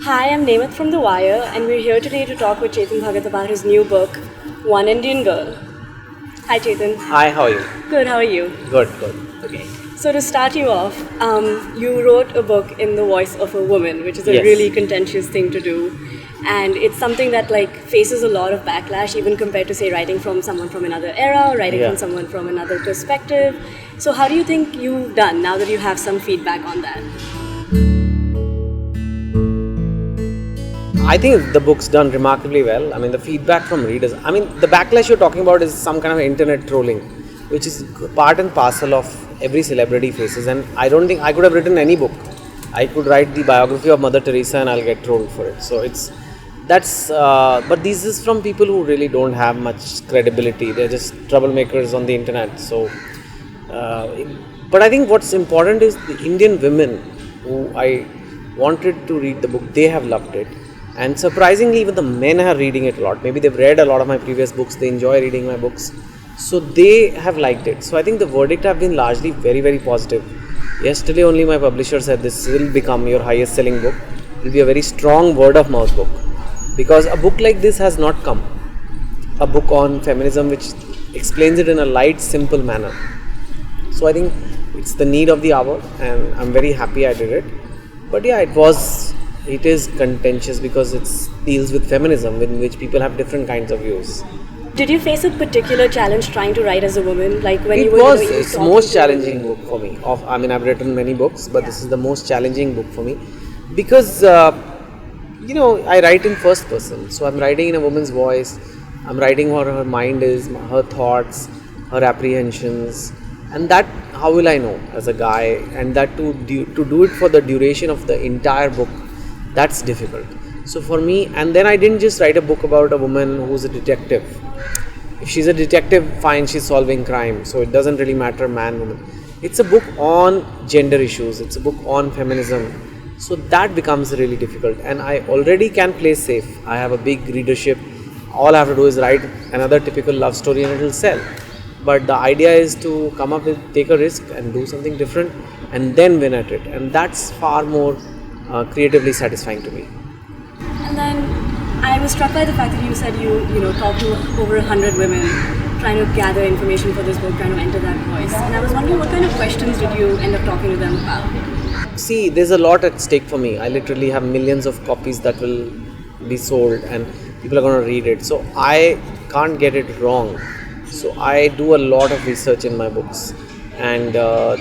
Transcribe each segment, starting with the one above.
Hi, I'm Namath from The Wire, and we're here today to talk with Chetan Bhagat about his new book, One Indian Girl. Hi, Chetan. Hi, how are you? Good, how are you? Good, good. Okay. So, to start you off, you wrote a book in the voice of a woman, which is a Yes. really contentious thing to do. And it's something that faces a lot of backlash, even compared to, say, writing from someone from another era or writing from someone from another perspective. So, how do you think you've done now that you have some feedback on that? I think the book's done remarkably well. I mean, the feedback from readers. I mean, the backlash you're talking about is some kind of internet trolling, which is part and parcel of every celebrity faces. And I don't think I could have written any book. I could write the biography of Mother Teresa and I'll get trolled for it. So but this is from people who really don't have much credibility. They're just troublemakers on the internet. But I think what's important is the Indian women who I wanted to read the book, they have loved it. And surprisingly, even the men are reading it a lot. Maybe they've read a lot of my previous books, they enjoy reading my books. So they have liked it. So I think the verdict have been largely very, very positive. Yesterday only my publisher said this will become your highest selling book. It will be a very strong word of mouth book. Because a book like this has not come. A book on feminism which explains it in a light, simple manner. So I think it's the need of the hour and I'm very happy I did it. But yeah, it is contentious because it deals with feminism in which people have different kinds of views. Did you face a particular challenge trying to write as a woman? Like when It's the most challenging book for me. I've written many books, but this is the most challenging book for me because I write in first person. So I'm writing in a woman's voice. I'm writing what her mind is, her thoughts, her apprehensions, and that how will I know as a guy? And that to do it for the duration of the entire book, that's difficult. So for me, and then I didn't just write a book about a woman who's a detective. If she's a detective, fine, she's solving crime. So it doesn't really matter man, woman. It's a book on gender issues. It's a book on feminism. So that becomes really difficult. And I already can play safe. I have a big readership. All I have to do is write another typical love story and it'll sell. But the idea is to come up with, take a risk and do something different and then win at it. And that's far more creatively satisfying to me. And then I was struck by the fact that you said you talked to over 100 women trying to gather information for this book, trying to enter that voice. And I was wondering what kind of questions did you end up talking to them about? See, there's a lot at stake for me. I literally have millions of copies that will be sold and people are going to read it. So I can't get it wrong. So I do a lot of research in my books. And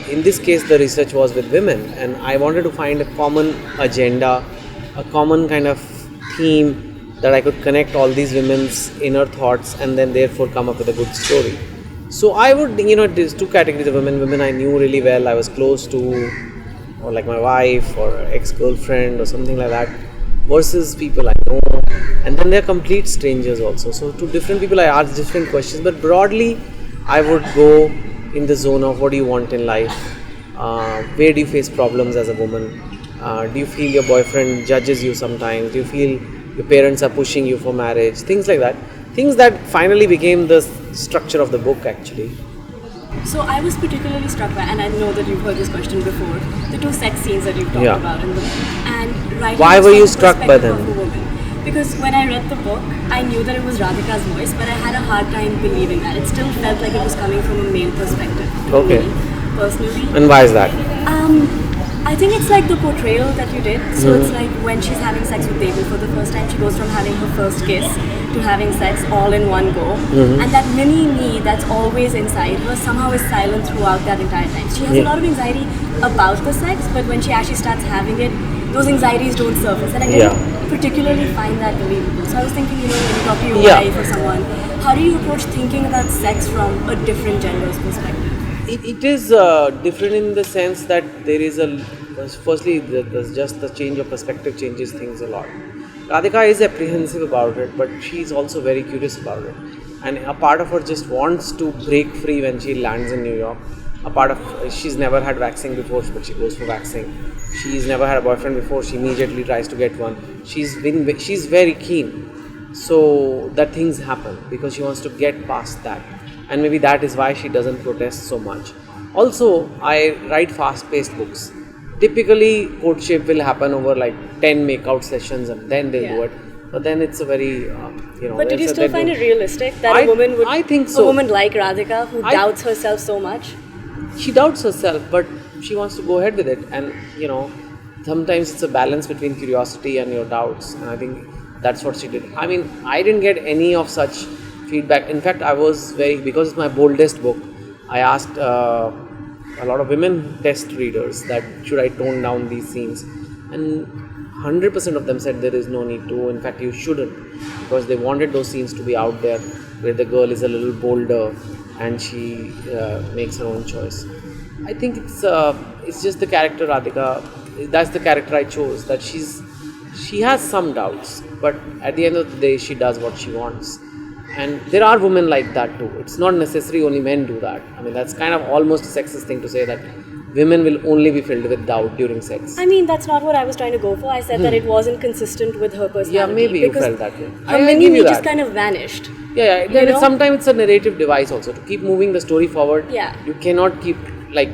in this case, the research was with women. And I wanted to find a common agenda, a common kind of theme that I could connect all these women's inner thoughts and then therefore come up with a good story. So I would, there's two categories of women I knew really well, I was close to, or like my wife or ex-girlfriend or something like that, versus people I know. And then they're complete strangers also. So to different people I ask different questions, but broadly I would go in the zone of what do you want in life, where do you face problems as a woman, do you feel your boyfriend judges you sometimes, do you feel your parents are pushing you for marriage, things like that. Things that finally became the structure of the book actually. So I was particularly struck by, and I know that you've heard this question before, the two sex scenes that you've talked about in the book. And writing Why this were from you the struck by perspective them? of a woman. Because when I read the book, I knew that it was Radhika's voice, but I had a hard time believing that. It still felt like it was coming from a male perspective. Okay. Me, personally. And why is that? I think it's like the portrayal that you did. So it's like when she's having sex with David for the first time, she goes from having her first kiss to having sex all in one go. And that mini me that's always inside her somehow is silent throughout that entire time. She has a lot of anxiety about the sex, but when she actually starts having it, those anxieties don't surface. And I didn't particularly find that believable. So I was thinking, when you talk to your wife or someone, how do you approach thinking about sex from a different gender's perspective? It is different in the sense that there is firstly, there's just the change of perspective changes things a lot. Radhika is apprehensive about it, but she's also very curious about it. And a part of her just wants to break free when she lands in New York. She's never had waxing before, but she goes for waxing. She's never had a boyfriend before, she immediately tries to get one. She's very keen. So that things happen because she wants to get past that. And maybe that is why she doesn't protest so much. Also, I write fast-paced books. typically courtship will happen over like 10 makeout sessions and then they'll do it. But then it's a very, But did you still find it realistic that I- a woman would, I think so. a woman like Radhika who I- doubts herself so much? She doubts herself, but she wants to go ahead with it. And, sometimes it's a balance between curiosity and your doubts. And I think that's what she did. I mean, I didn't get any of such feedback. In fact, I was because it's my boldest book, I asked a lot of women test readers that should I tone down these scenes. And 100% of them said there is no need to. In fact, you shouldn't, because they wanted those scenes to be out there where the girl is a little bolder and she makes her own choice. I think it's just the character Radhika. That's the character I chose. That she has some doubts, but at the end of the day, she does what she wants. And there are women like that too. It's not necessary only men do that. I mean, that's kind of almost a sexist thing to say that women will only be filled with doubt during sex. I mean, that's not what I was trying to go for. I said that it wasn't consistent with her personality. Yeah, maybe you because felt that way. Her I mini give me you just that. kind of vanished. Yeah. You know? Sometimes it's a narrative device also to keep moving the story forward. Yeah. You cannot keep like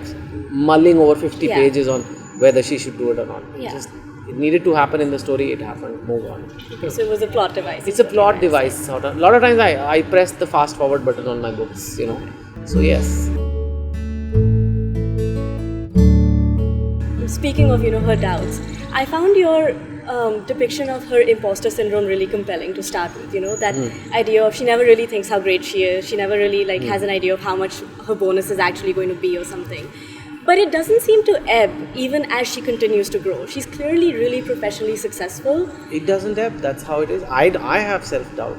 mulling over 50 Yeah. pages on whether she should do it or not. Yeah. It needed to happen in the story. It happened. Move on. So it was a plot device. It's a plot device. Sort of. A lot of times I press the fast forward button on my books. So yes. Speaking of, her doubts, I found your depiction of her imposter syndrome really compelling to start with. That idea of she never really thinks how great she is. She never really has an idea of how much her bonus is actually going to be or something. But it doesn't seem to ebb even as she continues to grow. She's clearly really professionally successful. It doesn't ebb. That's how it is. I have self-doubt.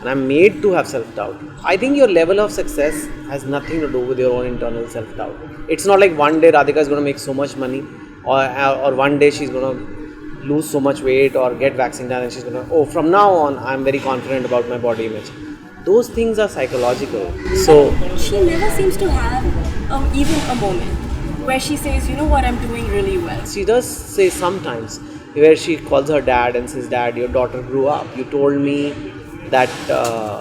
And I'm made to have self-doubt. I think your level of success has nothing to do with your own internal self-doubt. It's not like one day Radhika is going to make so much money or one day she's going to lose so much weight or get waxing done and she's going to, from now on I'm very confident about my body image. Those things are psychological. So She never seems to have even a moment where she says, you know what, I'm doing really well. she does say sometimes where she calls her dad and says, Dad, your daughter grew up. You told me that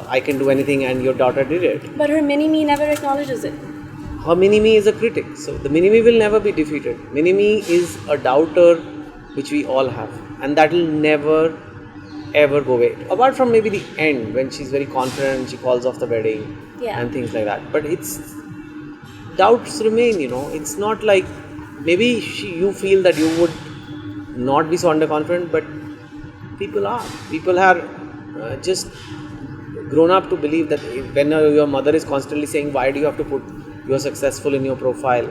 I can do anything and your daughter did it. But her mini-me never acknowledges it. Her mini-me is a critic. So the mini-me will never be defeated. Mini-me is a doubter which we all have. And that will never ever go away. Apart from maybe the end when she's very confident and she calls off the wedding and things like that. But doubts remain, It's not like maybe you feel that you would not be so underconfident, but people are. People are just grown up to believe that when your mother is constantly saying, why do you have to put you're successful in your profile,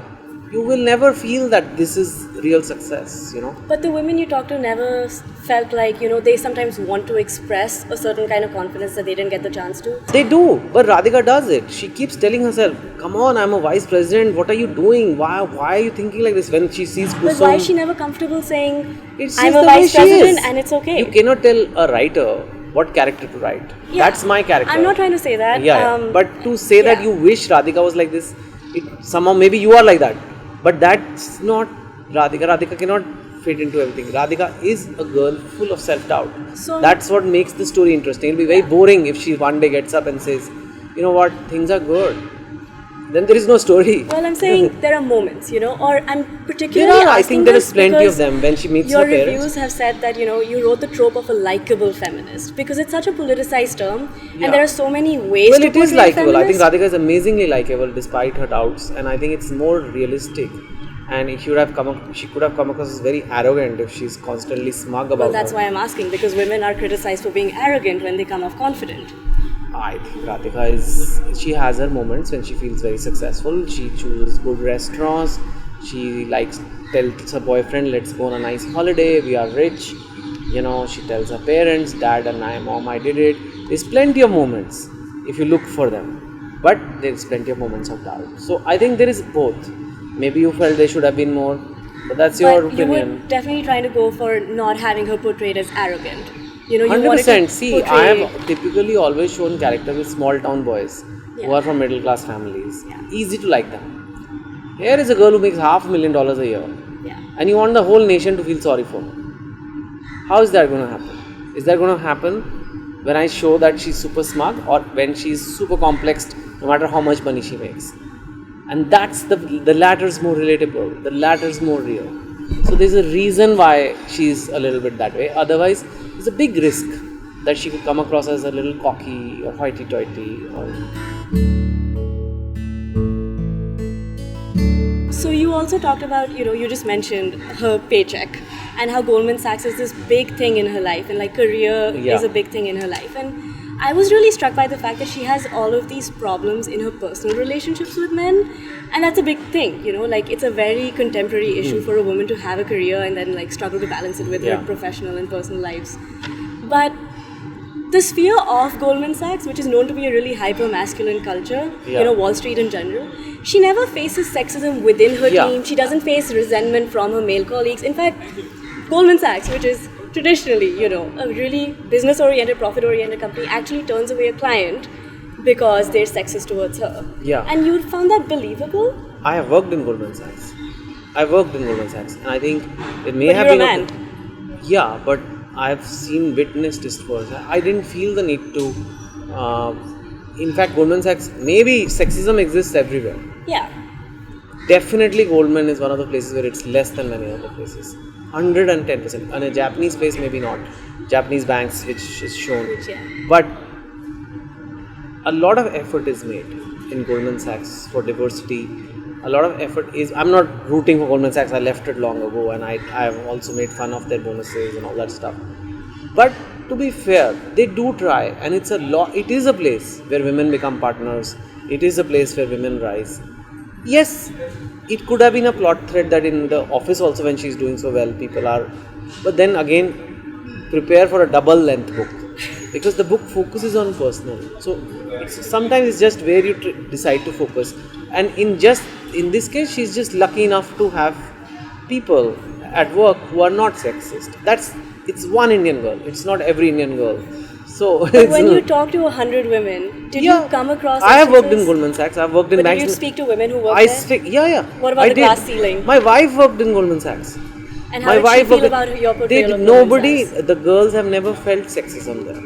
you will never feel that this is real success, But the women you talk to never felt like, they sometimes want to express a certain kind of confidence that they didn't get the chance to. They do, but Radhika does it. She keeps telling herself, come on, I'm a vice president, what are you doing? Why are you thinking like this? When she sees But Kusum, why is she never comfortable saying, it's I'm just a the way vice she president is. and it's okay? You cannot tell a writer what character to write. Yeah. That's my character. I'm not trying to say that. But to say that you wish Radhika was like this, somehow maybe you are like that. But that's not Radhika. Radhika cannot fit into everything. Radhika is a girl full of self-doubt. So that's what makes the story interesting. It'll be very boring if she one day gets up and says, you know what, things are good. Then there is no story. Well, I'm saying there are moments, or I'm particularly There are, I asking think there this is plenty of because them when she meets your her parents. reviews have said that, you wrote the trope of a likable feminist because it's such a politicized term and there are so many ways Well, to it is portray a likable. I think feminist. Radhika is amazingly likable despite her doubts, and I think it's more realistic. And she could have come across as very arrogant if she's constantly smug about Well, that's her. why I'm asking because women are criticized for being arrogant when they come off confident. I think Radhika she has her moments when she feels very successful. She chooses good restaurants. She tells her boyfriend, let's go on a nice holiday. We are rich. She tells her parents, Dad and Mom, I did it. There's plenty of moments if you look for them. But there's plenty of moments of doubt. So I think there is both. Maybe you felt there should have been more. But that's your But opinion. you were definitely trying to go for not having her portrayed as arrogant. You wanted to 100%. See, I portray- have typically always shown characters with small town boys who are from middle class families. Yeah. Easy to like them. Here is a girl who makes $500,000 a year, Yeah. and you want the whole nation to feel sorry for her. How is that going to happen? Is that going to happen when I show that she's super smart or when she's super complexed no matter how much money she makes? and that's the latter's more relatable, the latter's more real. So there's a reason why she's a little bit that way. Otherwise, there's a big risk that she could come across as a little cocky or hoity-toity. So you also talked about, you just mentioned her paycheck and how Goldman Sachs is this big thing in her life, and like career is a big thing in her life. And I was really struck by the fact that she has all of these problems in her personal relationships with men, and that's a big thing, like it's a very contemporary issue for a woman to have a career and then like struggle to balance it with her professional and personal lives. But the sphere of Goldman Sachs, which is known to be a really hyper-masculine culture, Wall Street in general, she never faces sexism within her team. She doesn't face resentment from her male colleagues. In fact, Goldman Sachs, which is traditionally, a really business-oriented, profit-oriented company, actually turns away a client because they're sexist towards her. Yeah. And you found that believable? I have worked in Goldman Sachs. And I think it may But have you're been a man. Yeah, but I've witnessed this first. I didn't feel the need to. In fact, Goldman Sachs, maybe sexism exists everywhere. Yeah. Definitely, Goldman is one of the places where it's less than many other places. 110%. And a Japanese place, maybe not. Japanese banks, which is shown. But a lot of effort is made in Goldman Sachs for diversity. A lot of effort is. I'm not rooting for Goldman Sachs. I left it long ago, and I have also made fun of their bonuses and all that stuff. But to be fair, they do try, and it's a lot. It is a place where women become partners. It is a place where women rise. Yes, it could have been a plot thread that in the office also, when she's doing so well, people are. But then again, prepare for a double length book, because the book focuses on personal. So sometimes it's just where you decide to focus. And in this case, she's just lucky enough to have people at work who are not sexist. It's one Indian girl. It's not every Indian girl. So but when you talk to 100 women, did you come across? I have worked in Goldman Sachs. I've worked in banks. Did you speak to women who work there? Yeah. What about the glass ceiling? My wife worked in Goldman Sachs. And how did she feel about your portrayal of Nobody, Goldman Sachs? the girls have never felt sexism there.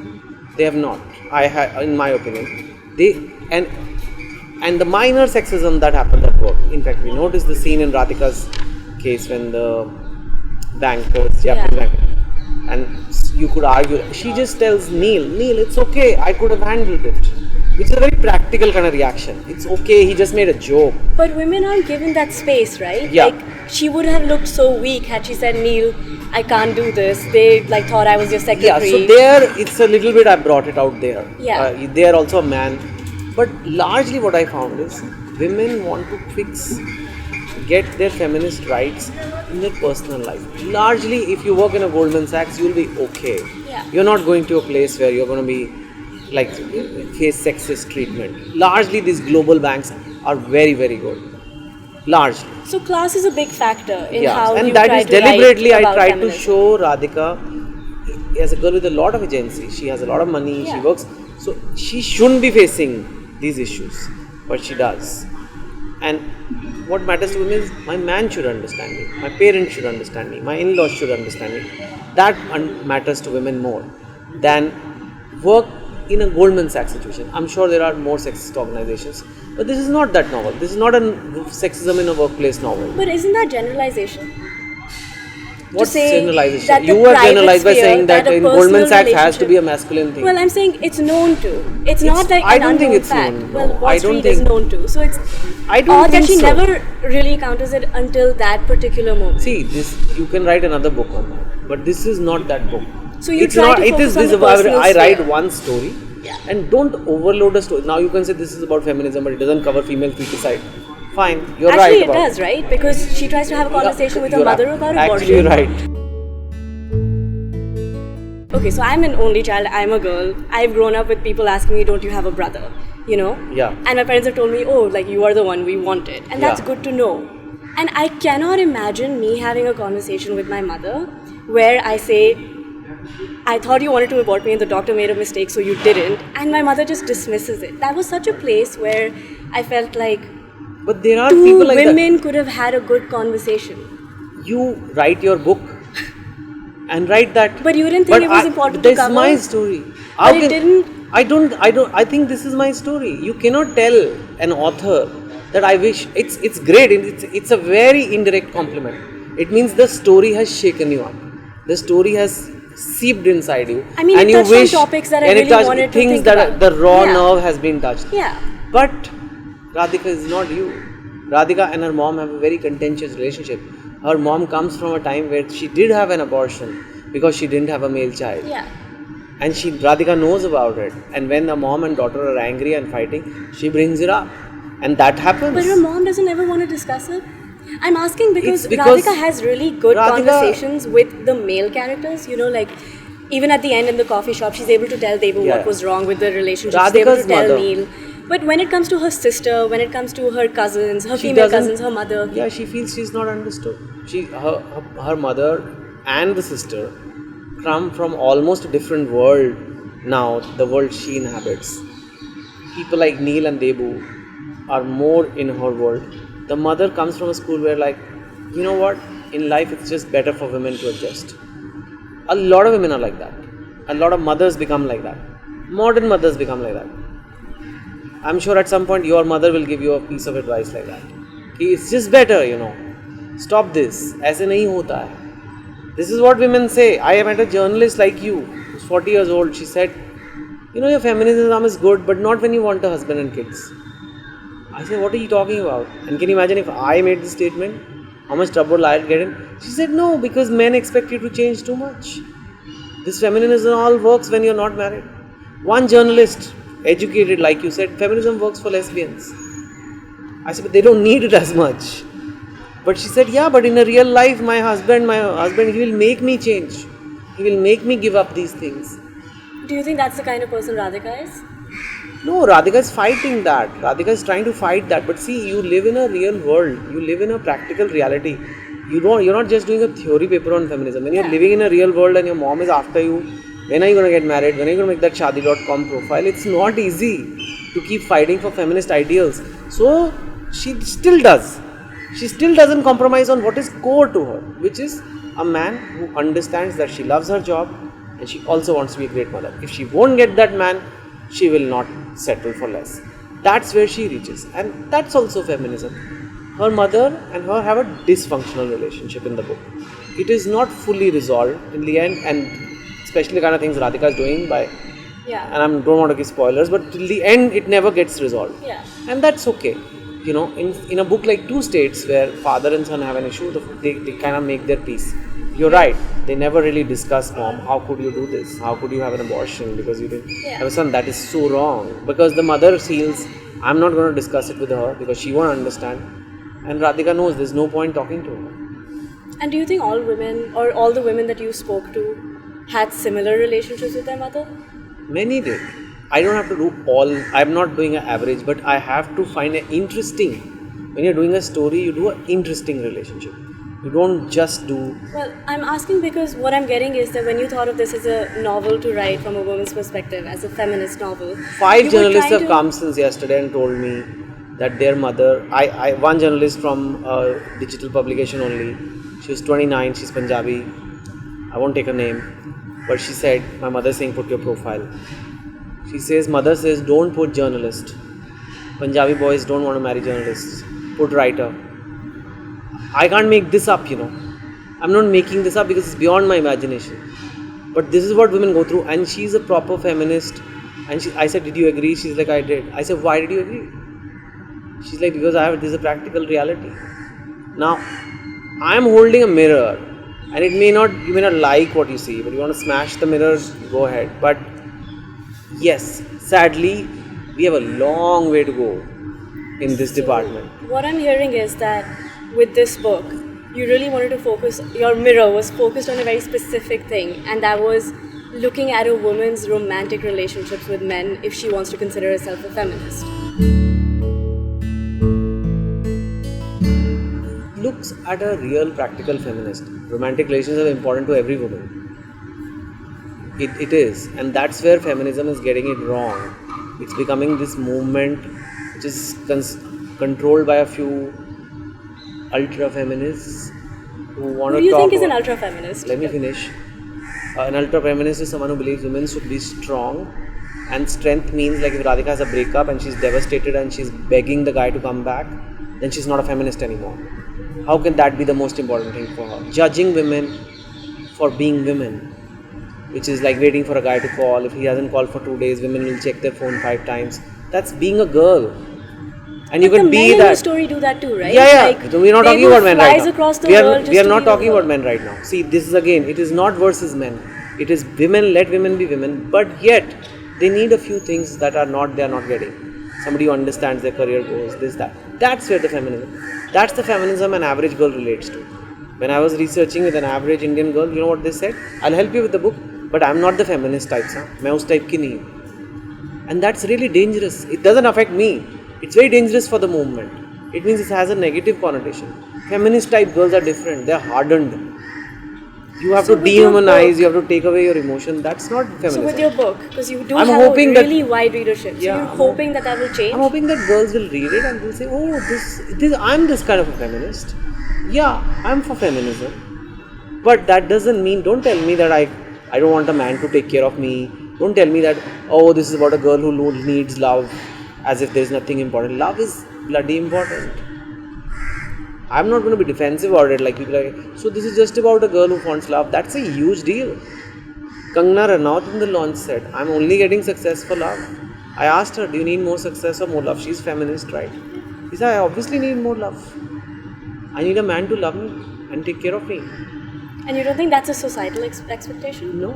They have not. In my opinion, and the minor sexism that happened at work. In fact, we noticed the scene in Radhika's case when the Japanese banker, and you could argue. She just tells Neil, it's okay. I could have handled it. Which is a very practical kind of reaction. It's okay. He just made a joke. But women aren't given that space, right? Yeah. Like, she would have looked so weak had she said, Neil, I can't do this. They thought I was your secretary. Yeah, so there it's a little bit, I brought it out there. Yeah. They are also a man. But largely what I found is women want to get their feminist rights in their personal life. Largely, if you work in a Goldman Sachs, you'll be okay. Yeah. You're not going to a place where you're going to be face sexist treatment. Largely, these global banks are very, very good. Largely. So class is a big factor in how and you that try is to deliberately write I about tried feminism. to show Radhika as a girl with a lot of agency. She has a lot of money. Yeah. She works, so she shouldn't be facing these issues, but she does. And what matters to me is my man should understand me, my parents should understand me, my in-laws should understand me. That matters to women more than work in a Goldman Sachs situation. I'm sure there are more sexist organizations, but this is not that novel. This is not a sexism in a workplace novel. But isn't that generalization? What's say generalization? that the You were private generalized by sphere, saying that that a in Goldman personal Sachs has to be a relationship- masculine thing. Well, I'm saying it's known to. It's not like I an don't think unknown it's fact. known. Well, No, Wall I don't Street is think- known to. So it's I don't odd that think she so. never really encounters it until that particular moment. See, you can write another book on that, but this is not that book. So you It's try not. to It focus is on this. the personal I write sphere. one story, Yeah. and don't overload a story. Now you can say this is about feminism, but it doesn't cover female feticide. Fine, you're Actually, right it about does, right? Because she tries to have a conversation with her You're mother about abortion. Actually, you're right. Okay, so I'm an only child. I'm a girl. I've grown up with people asking me, "Don't you have a brother?" You know. Yeah. And my parents have told me, "Oh, like you are the one we wanted," and that's Yeah. good to know. And I cannot imagine me having a conversation with my mother where I say, I thought you wanted to abort me and the doctor made a mistake, so you didn't. And my mother just dismisses it. That was such a place where I felt like But there are two people like that. women could have had a good conversation. You write your book and write that. But you didn't think it was important to This is cover? my story. But it didn't. I think this is my story. You cannot tell an author that I wish it's great. It's a very indirect compliment. It means the story has shaken you up. The story has seeped inside you. I mean, and it you touched on wish, topics that I and it really touched wanted to things think that about. the raw Yeah. nerve has been touched. Yeah. But Radhika is not you. Radhika and her mom have a very contentious relationship. Her mom comes from a time where she did have an abortion because she didn't have a male child. Yeah. And Radhika knows about it. And when the mom and daughter are angry and fighting, she brings it up. And that happens. But her mom doesn't ever want to discuss it. I'm asking because, It's because Radhika has really good Radhika- conversations with the male characters. You know, like even at the end in the coffee shop, she's able to tell Devu Yeah. what was wrong with the relationship. She's able Radhika's to tell mother. Neil. But when it comes to her sister, when it comes to her cousins, her She female doesn't- cousins, her mother, Yeah, she feels she's not understood. Her mother and the sister come from almost a different world now, the world she inhabits. People like Neil and Debu are more in her world. The mother comes from a school where, like, you know what? In life, it's just better for women to adjust. A lot of women are like that. A lot of mothers become like that. Modern mothers become like that. I'm sure at some point your mother will give you a piece of advice like that. It's just better, you know. Stop this. ऐसे नहीं होता है. This is what women say. I met a journalist like you, who's 40 years old. She said, you know, your feminism is good, but not when you want a husband and kids. I said, what are you talking about? And can you imagine if I made this statement? How much trouble I'd get in? She said, no, because men expect you to change too much. This feminism all works when you're not married. One journalist, educated like you said, feminism works for lesbians. I said, but they don't need it as much. But she said, yeah, but in a real life, my husband, he will make me change. He will make me give up these things. do you think that's the kind of person Radhika is? No, Radhika is fighting that. Radhika is trying to fight that. But see, you live in a real world. You live in a practical reality. You're not just doing a theory paper on feminism. When you're living in a real world and your mom is after you, when are you going to get married? When are you going to make that Shaadi.com profile? It's not easy to keep fighting for feminist ideals. So, she still does. She still doesn't compromise on what is core to her, which is a man who understands that she loves her job and she also wants to be a great mother. If she won't get that man, she will not settle for less. That's where she reaches. And that's also feminism. Her mother and her have a dysfunctional relationship in the book. It is not fully resolved in the end, and especially the kind of things Radhika is doing by, Yeah. and I don't want to give spoilers, but till the end it never gets resolved. Yeah. And that's okay. You know, in a book like Two States, where father and son have an issue, they kind of make their peace. You're right, they never really discuss, mom, how could you do this? How could you have an abortion because you didn't have a son? That is so wrong. Because the mother feels, I'm not going to discuss it with her because she won't understand. And Radhika knows there's no point talking to her. And do you think all women or all the women that you spoke to had similar relationships with their mother? Many did. I don't have to do all, I'm not doing an average, but I have to find an interesting. When you're doing a story, you do an interesting relationship. You don't just do. Well, I'm asking because what I'm getting is that when you thought of this as a novel to write from a woman's perspective, as a feminist novel, 5 you were journalists trying have to- come since yesterday and told me that their mother, one journalist from a digital publication only, she was 29, she's Punjabi, I won't take her name, but she said, my mother saying put your profile. She says, mother says don't put journalist. Punjabi boys don't want to marry journalists. Put writer. I can't make this up, you know. I'm not making this up because it's beyond my imagination. But this is what women go through, and she's a proper feminist. And I said, did you agree? She's like, I did. I said, why did you agree? She's like, because this is a practical reality. Now, I'm holding a mirror, and you may not like what you see, but you want to smash the mirror, go ahead. But yes, sadly, we have a long way to go in this department. What I'm hearing is that with this book, you really wanted to focus, your mirror was focused on a very specific thing, and that was looking at a woman's romantic relationships with men if she wants to consider herself a feminist. Looks at a real practical feminist. Romantic relations are important to every woman. It is, and that's where feminism is getting it wrong. It's becoming this movement which is controlled by a few ultra feminists who want Who to do you talk think is an about- ultra feminist? Let me finish. An ultra feminist is someone who believes women should be strong And strength means like if Radhika has a breakup and she's devastated and she's begging the guy to come back, then she's not a feminist anymore. How can that be the most important thing for her? Judging women for being women, which is like waiting for a guy to call. If he hasn't called for 2 days, women will check their phone 5 times. That's being a girl. And you But can the be men in that. the story do that too, right? Yeah. Like, So we're not they talking go about men right flies now. across the We world are, just we are to not be the talking about girl. men right now. See, this is again, it is not versus men. It is women, let women be women. But yet, they need a few things that are not, they are not getting. Somebody who understands their career goals, this, that. That's where the feminism. That's the feminism an average girl relates to. When I was researching with an average Indian girl, you know what they said? I'll help you with the book, but I'm not the feminist type. मैं उस type की नहीं हूँ. And that's really dangerous. It doesn't affect me. It's very dangerous for the movement. It means it has a negative connotation. Feminist type girls are different. They're hardened. You have So to with your dehumanize, book- you have to take away your emotion. That's not feminism. So with your book, because you do I'm have hoping a that- really wide readership, so Yeah, you're hoping that will change. I'm hoping that girls will read it and they'll say, oh, this I'm this kind of a feminist. Yeah, I'm for feminism. But that doesn't mean, don't tell me that I don't want a man to take care of me. Don't tell me that, oh, this is about a girl who needs love, as if there's nothing important. Love is bloody important. I'm not going to be defensive about it like people are, so this is just about a girl who wants love. That's a huge deal. Kangana Ranaut in the launch said, I'm only getting success for love. I asked her, do you need more success or more love? She's feminist, right? She said, I obviously need more love. I need a man to love me and take care of me. And you don't think that's a societal expectation? No,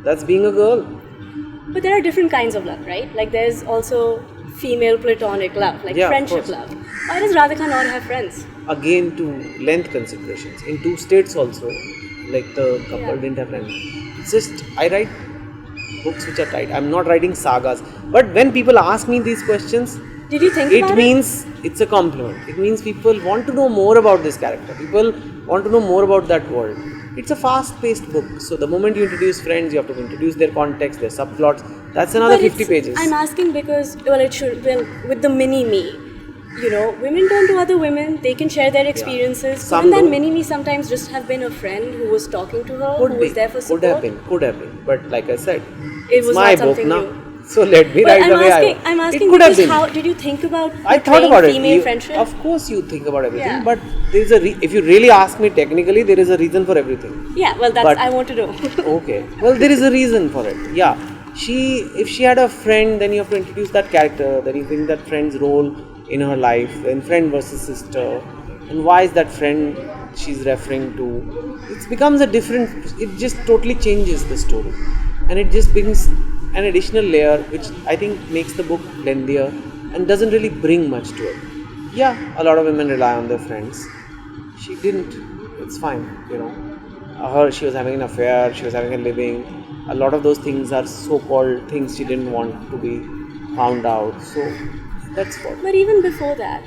that's being a girl. But there are different kinds of love, right? Like there's also female platonic love, like Yeah, of friendship course. love. Why does Radhika not have friends? Again, to length considerations. In 2 states also, like the couple Yeah. didn't have friends. It's just, I write books which are tight. I'm not writing sagas. But when people ask me these questions, Did you think it about means it's a compliment. It means people want to know more about this character. People want to know more about that world. It's a fast-paced book. So the moment you introduce friends, you have to introduce their context, their subplots. That's another But 50 it's- pages. I'm asking because, with the mini me, women turn to other women, they can share their experiences. Some Couldn't that don't. mini me sometimes just have been a friend who was talking to her, Could who be. was there for support? Could have been. But like I said, It it's was my not book something now. new. So let me But write the way I want. I'm asking It could have because been. how did you think about I thought portraying about it. female friendship? Of course, you think about everything, Yeah. but there's if you really ask me technically, there is a reason for everything. Yeah, well, that's But- I want to know. Okay. Well, there is a reason for it. Yeah. If she had a friend, then you have to introduce that character. Then you bring that friend's role in her life, and friend versus sister, and why is that friend she's referring to? It becomes a different. It just totally changes the story, and it just brings an additional layer, which I think makes the book lengthier and doesn't really bring much to it. Yeah, a lot of women rely on their friends. She didn't. It's fine, she was having an affair, she was having a living. A lot of those things are so-called things she didn't want to be found out. So that's what. But even before that,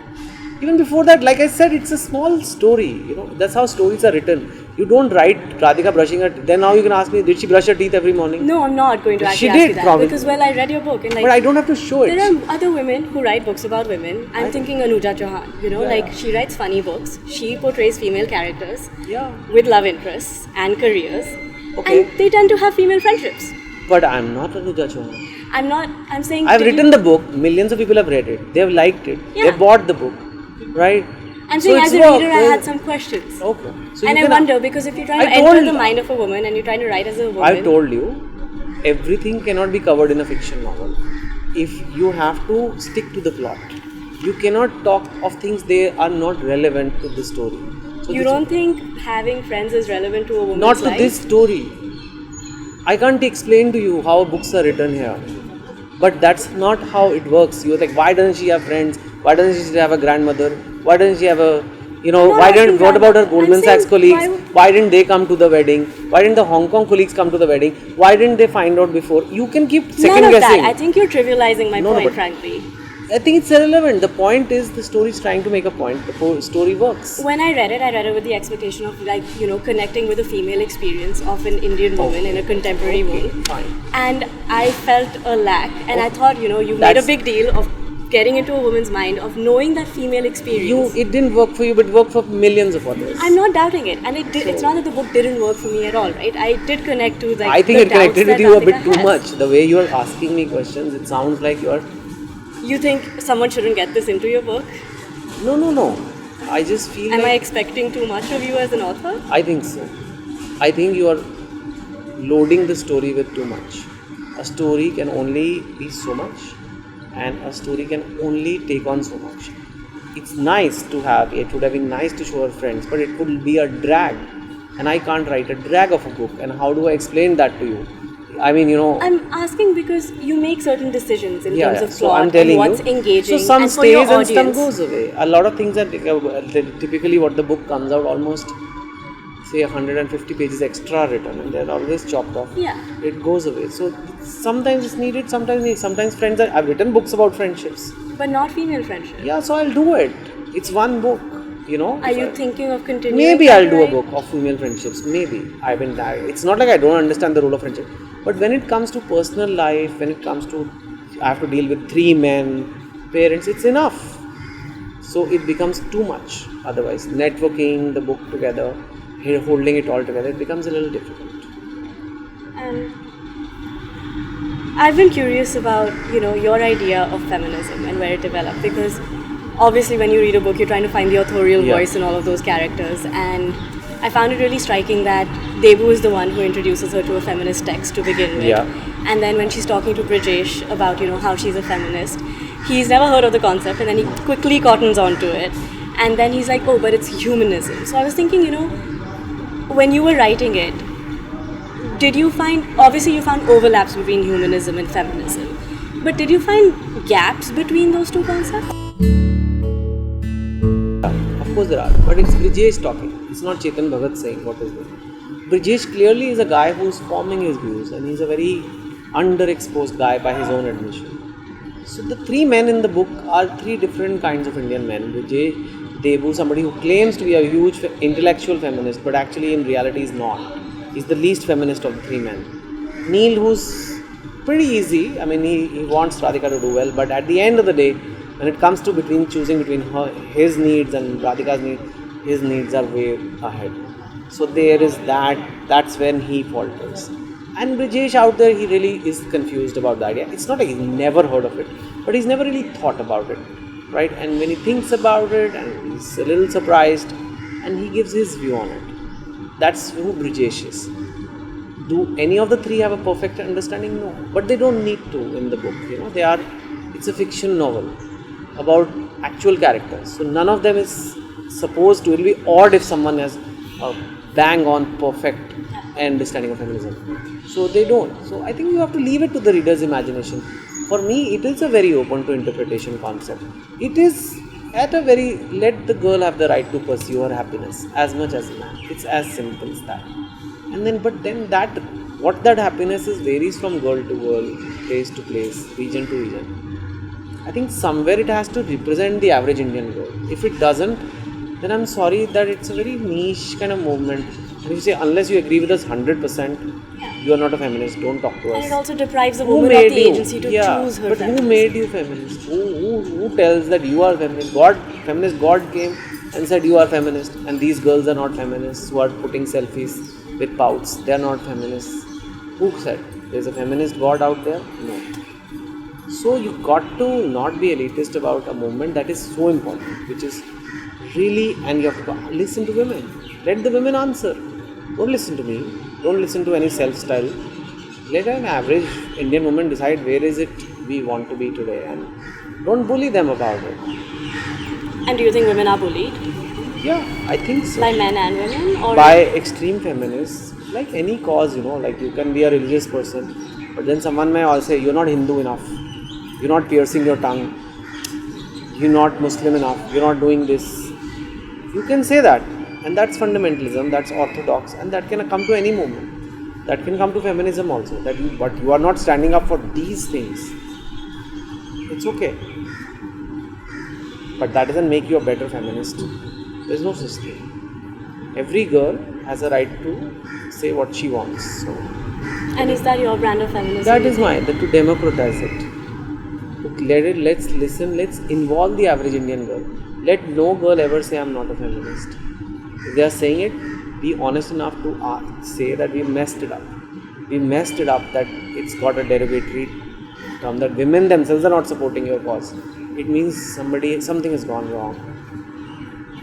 Even before that, like I said, it's a small story. That's how stories are written. You don't write Radhika brushing her teeth. Then now you can ask me, did she brush her teeth every morning? no, I'm not going to She actually ask did, you that probably. because I read your book and But I don't have to show it. there are other women who write books about women. I'm thinking Anuja Chauhan. Yeah. She writes funny books. She portrays female characters Yeah. with love interests and careers, Okay. and they tend to have female friendships. But I'm not Anuja Chauhan. I'm not. I'm saying. I've did written you- the book. Millions of people have read it. They have liked it. Yeah. They bought the book. Right? I'm So saying it's as a work. reader, I Well, had some questions. Okay. So And you I can- wonder because if you're trying to I enter told- the mind of a woman and you're trying to write as a woman, I told you, everything cannot be covered in a fiction novel. If you have to stick to the plot, you cannot talk of things they are not relevant to the story. So you this- don't think having friends is relevant to a woman's not to life? this story. I can't explain to you how books are written here, but that's not how it works. You're like, why doesn't she have friends? Why doesn't she have a grandmother? Why doesn't she have a not why asking didn't what about her that. Goldman I'm Sachs saying, colleagues? Why didn't they come to the wedding? Why didn't the Hong Kong colleagues come to the wedding? Why didn't they find out before? You can keep second None of guessing. that. I think you're trivializing my No, point, but- frankly. I think it's irrelevant. The point is the story is trying to make a point. The story works. When I read it with the expectation of connecting with a female experience of an Indian woman in a contemporary Okay, world. fine. And I felt a lack, and I thought, you made a That's- big deal of getting into a woman's mind, of knowing that female experience. It didn't work for you, but it worked for millions of others. I'm not doubting it, and it's not that the book didn't work for me at all, right? I did connect to I think the it connected doubts with you a that bit Radhika too has. much. The way you are asking me questions, it sounds like you are. You think someone shouldn't get this into your book? No. I just feel Am I like expecting too much of you as an author? I think so. I think you are loading the story with too much. A story can only be so much, and a story can only take on so much. It's nice to have, it would have been nice to show our friends, but it would be a drag. And I can't write a drag of a book. And how do I explain that to you? I mean, I'm asking because you make certain decisions in terms of So plot I'm telling and what's you. engaging, So some and for your stays and some audience. goes away. A lot of things are typically what the book comes out almost, say 150 pages extra written, and they're always chopped off. Yeah. It goes away. So sometimes it's needed, sometimes friends are. I've written books about friendships. But not female friendship. Yeah, so I'll do it. It's one book, Are you thinking of continuing? Maybe that I'll do a right? book of female friendships. Maybe. It's not like I don't understand the role of friendship. But when it comes to personal life, when it comes to, I have to deal with 3 men, parents, it's enough. So it becomes too much. Otherwise, networking the book together, holding it all together, it becomes a little difficult. And I've been curious about, your idea of feminism and where it developed, because obviously when you read a book, you're trying to find the authorial Yeah. voice in all of those characters, and I found it really striking that Debu is the one who introduces her to a feminist text to begin with. Yeah. And then when she's talking to Brijesh about, how she's a feminist, he's never heard of the concept, and then he quickly cottons onto it. And then he's like, oh, but it's humanism. So I was thinking, when you were writing it, did you find, obviously you found overlaps between humanism and feminism, but did you find gaps between those two concepts? Of course there are, but it's Brijesh talking. It's not Chetan Bhagat saying what is there. Brijesh clearly is a guy who's forming his views, and he's a very underexposed guy by his own admission. So the 3 men in the book are 3 different kinds of Indian men. Brijesh, Debu, somebody who claims to be a huge intellectual feminist, but actually in reality is not. He's the least feminist of the 3 men. Neel, who's pretty easy. I mean, he wants Radhika to do well, but at the end of the day, when it comes to choosing between his needs and Radhika's needs, his needs are way ahead. So there is that's when he falters. And Brijesh out there, he really is confused about the idea. It's not like he's never heard of it, but he's never really thought about it, right? And when he thinks about it, and he's a little surprised, and he gives his view on it. That's who Brijesh is. Do any of the 3 have a perfect understanding? No, but they don't need to in the book. It's a fiction novel about actual characters. So none of them is supposed to. It'll be odd if someone has a bang on perfect understanding of feminism. So they don't. So I think you have to leave it to the reader's imagination. For me, it is a very open to interpretation concept. It is at a very, let the girl have the right to pursue her happiness as much as the man. It's as simple as that. And then, what that happiness is varies from girl to girl, place to place, region to region. I think somewhere it has to represent the average Indian girl. If it doesn't, then I'm sorry that it's a very niche kind of movement. And if you say, unless you agree with us 100%, you are not a feminist, don't talk to us. And it also deprives the woman of the agency to choose her but feminism. who made you feminist? Who tells that you are feminist? God came and said you are feminist, and these girls are not feminists who are putting selfies with pouts. They are not feminists. Who said? There's a feminist God out there? No. So you got to not be elitist about a movement that is so important, which is really, and you have to listen to women. Let the women answer. Don't listen to me. Don't listen to any self-style. Let an average Indian woman decide where is it we want to be today, and don't bully them about it. And do you think women are bullied? Yeah, I think so. By men and women? Or By extreme feminists, like any cause, like you can be a religious person, but then someone may also say, you're not Hindu enough, you're not piercing your tongue, you're not Muslim enough, you're not doing this. You can say that, and that's fundamentalism, that's orthodox, and that can come to any movement. That can come to feminism also, but you are not standing up for these things. It's okay. But that doesn't make you a better feminist. There's no such thing. Every girl has a right to say what she wants. So And is that your brand of feminism? that is mine, to democratize it. To let's listen, let's involve the average Indian girl. Let no girl ever say I'm not a feminist. If they are saying it, be honest enough to say that we messed it up. We messed it up, that it's got a derogatory term, that women themselves are not supporting your cause. It means something has gone wrong.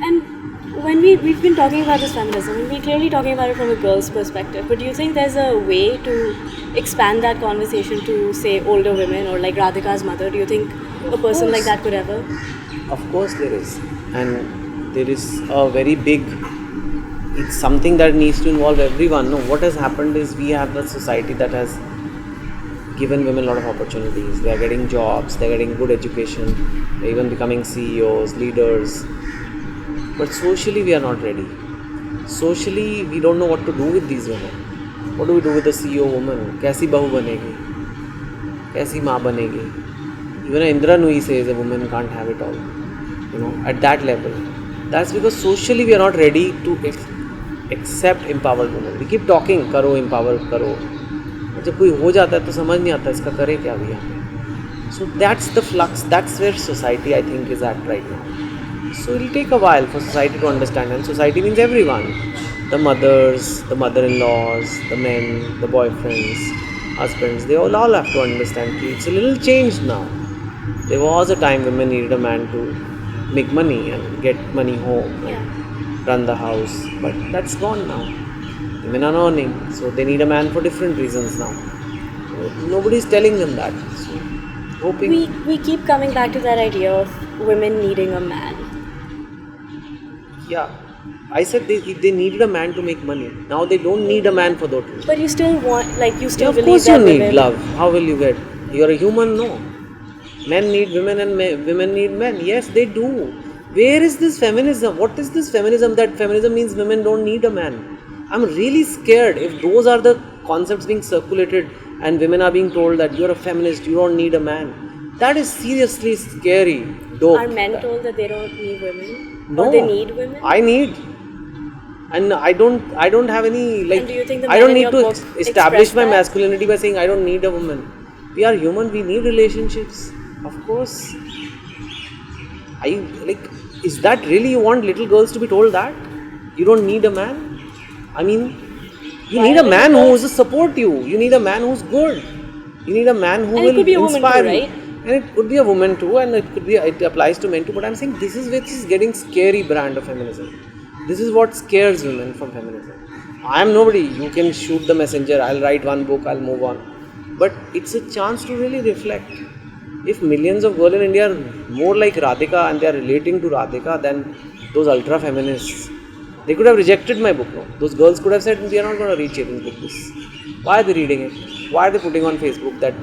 And when we've been talking about this feminism, and we're clearly talking about it from a girl's perspective, but do you think there's a way to expand that conversation to, say, older women or like Radhika's mother? Do you think a person like that could ever? Of course there is. And there is a very big, it's something that needs to involve everyone. No, what has happened is we have a society that has given women a lot of opportunities. They are getting jobs, they are getting good education, they're even becoming CEOs, leaders. But socially we are not ready. Socially we don't know what to do with these women. What do we do with the CEO woman? Kaisi bahu banegi? Kaisi maa banegi? Even Indra Nui says a woman can't have it all. At that level. That's because socially we are not ready to accept empowered women. We keep talking, karo, empower, karo. जब कोई हो जाता है तो समझ नहीं आता इसका करे क्या भी यहाँ पे. So that's the flux. That's where society, I think, is at right now. So it will take a while for society to understand, and society means everyone. The mothers, the mother-in-laws, the men, the boyfriends, husbands, they all have to understand it's a little changed now. There was a time women needed a man to make money and get money home and run the house, but that's gone now. Women are earning, so they need a man for different reasons now. Nobody is telling them that. So, hoping. We keep coming back to that idea of women needing a man. Yeah, I said they needed a man to make money. Now they don't need a man for that reason. But you still want, like, you still Yeah, of believe course you that need women... love. How will you get? You're a human, no. Men need women and women need men. Yes, they do. Where is this feminism? What is this feminism? That feminism means women don't need a man. I'm really scared if those are the concepts being circulated and women are being told that you're a feminist, you don't need a man. That is seriously scary. Dope. Are men told that they don't need women? No. Or they need women? I need. And I don't have any, like, And do you think the I don't men in need your to book establish express my that? masculinity by saying I don't need a woman. We are human, we need relationships. Of course. Is that really you want little girls to be told that? You don't need a man? I mean, you need a man who will support you. You need a man who's good. You need a man who And it will could be a woman inspire too, you. right? And it could be a woman too, and it applies to men too. But I'm saying this is getting scary brand of feminism. This is what scares women from feminism. I am nobody. You can shoot the messenger. I'll write one book. I'll move on. But it's a chance to really reflect. If millions of girls in India are more like Radhika and they are relating to Radhika than those ultra feminists, they could have rejected my book. No? Those girls could have said, we are not going to read Chetan's book. Why are they reading it? Why are they putting on Facebook that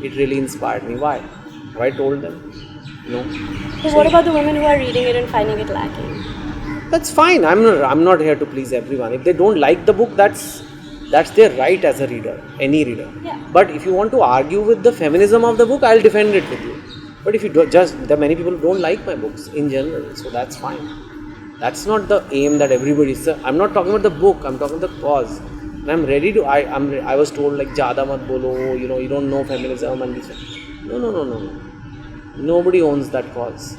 it really inspired me? Why? Have I told them? No. So what about the women who are reading it and finding it lacking? That's fine. I'm not here to please everyone. If they don't like the book, that's their right as a reader, any reader. Yeah. But if you want to argue with the feminism of the book, I'll defend it with you. But if you there are many people who don't like my books in general, so that's fine. That's not the aim that everybody is. I'm not talking about the book. I'm talking about the cause. And I'm ready to. I was told like "Jada mat bolo," you don't know feminism and this. No. Nobody owns that cause.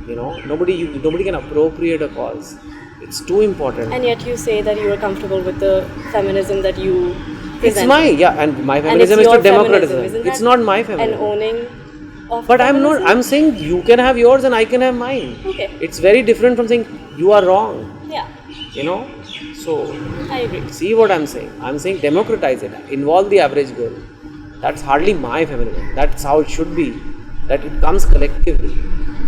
Nobody can appropriate a cause. It's too important. And yet you say that you are comfortable with the feminism that you present. And my feminism is to democratism. It's not my feminism. An owning of But feminism? I'm saying you can have yours and I can have mine. Okay. It's very different from saying you are wrong. Yeah, So I agree. see what I'm saying. I'm saying democratize it. Involve the average girl. That's hardly my feminism. That's how it should be. That it comes collectively.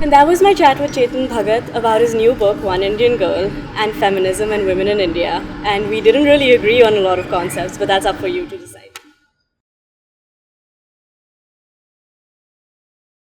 And that was my chat with Chetan Bhagat about his new book, One Indian Girl, and feminism and women in India. And we didn't really agree on a lot of concepts, but that's up for you to decide.